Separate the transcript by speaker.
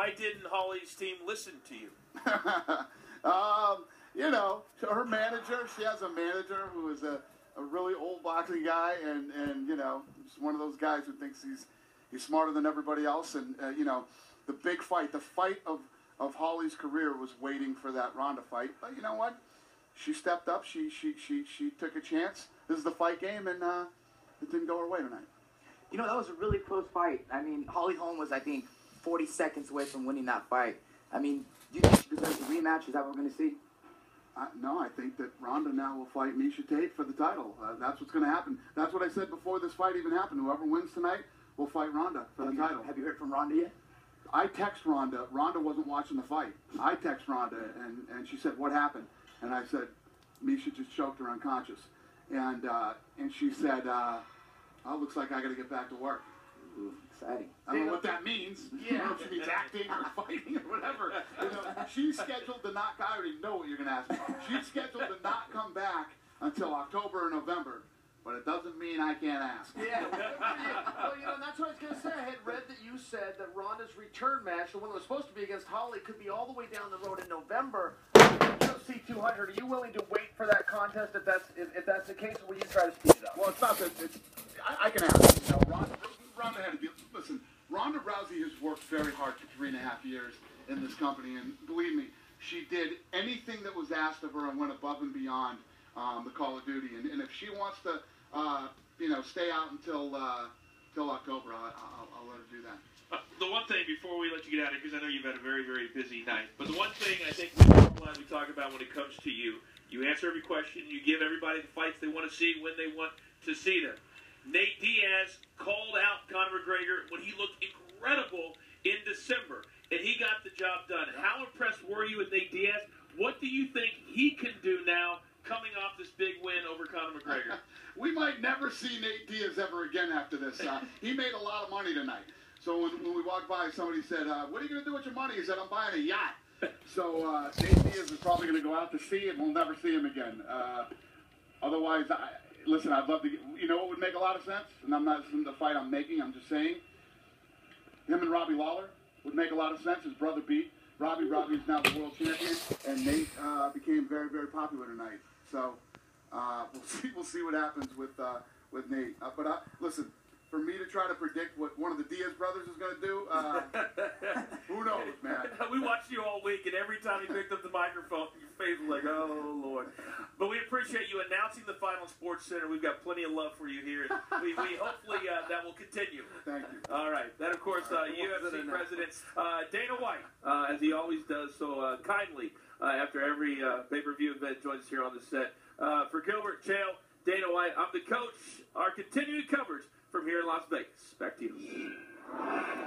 Speaker 1: why didn't Holly's team listen to you?
Speaker 2: You know, her manager, she has a manager who is a really old boxing guy, and you know, he's one of those guys who thinks he's smarter than everybody else. And you know, the big fight, the fight of Holly's career was waiting for that Ronda fight. But you know what? She stepped up. She took a chance. This is the fight game, and it didn't go her way tonight.
Speaker 3: You know, that was a really close fight. I mean, Holly Holm was, I think, 40 seconds away from winning that fight. I mean, do you think she deserves a rematch? Is that what we're going to see?
Speaker 2: No, I think that Ronda now will fight Miesha Tate for the title. That's what's going to happen. That's what I said before this fight even happened. Whoever wins tonight will fight Ronda for the title.
Speaker 3: Have you heard from Ronda yet?
Speaker 2: I text Ronda. Ronda wasn't watching the fight. I text Ronda, and she said, "What happened?" And I said, "Miesha just choked her unconscious." And she said, "Oh, looks like I got to get back to work."
Speaker 3: Ooh, exciting.
Speaker 2: I don't know what that means. Yeah. I don't know if she means acting or fighting or whatever. You know, she's scheduled to not. I already know what you're going to ask me. She's scheduled to not come back until October or November. But it doesn't mean I can't ask.
Speaker 4: Yeah. Well, you know, that's what I was going to say. I had read that you said that Ronda's return match, the one that was supposed to be against Holly, could be all the way down the road in November. UFC 200, are you willing to wait for that contest if that's the case, or will you try to speed it up?
Speaker 2: Well, it's not that. I can ask. You know, Ronda had to be. Listen, Ronda Rousey has worked very hard for 3.5 years in this company, and believe me, she did anything that was asked of her and went above and beyond the Call of Duty. And if she wants to, you know, stay out until October, I'll let her do that.
Speaker 1: The one thing before we let you get out of here, because I know you've had a very, very busy night, but the one thing I think we talk about when it comes to you, you answer every question, you give everybody the fights they want to see when they want to see them. Nate Diaz called out Conor McGregor when he looked incredible in December, and he got the job done. How impressed were you with Nate Diaz? What do you think he can do now coming off this big win over Conor McGregor?
Speaker 2: We might never see Nate Diaz ever again after this. He made a lot of money tonight. So when we walked by, somebody said, "What are you going to do with your money?" He said, "I'm buying a yacht." So Nate Diaz is probably going to go out to sea, and we'll never see him again. Otherwise, listen, I'd love to get, you know what would make a lot of sense? And I'm not, this isn't the fight I'm making, I'm just saying. Him and Robbie Lawler would make a lot of sense. His brother beat Robbie. Robbie is now the world champion, and Nate became very, very popular tonight. So we'll see what happens with Nate. But listen, for me to try to predict what one of the Diaz brothers is going to do, who knows, man?
Speaker 1: We watched you all week, and every time you picked up the microphone, your face was like, "Oh, Lord." But we appreciate you announcing the final Sports Center. We've got plenty of love for you here. We hopefully that will continue.
Speaker 2: Thank you.
Speaker 1: All right. That, of course, UFC President Dana White, as he always does so kindly after every pay-per-view event, joins us here on the set. For Gilbert, Chael, Dana White, I'm the coach. Our continuing coverage from here in Las Vegas. Back to you.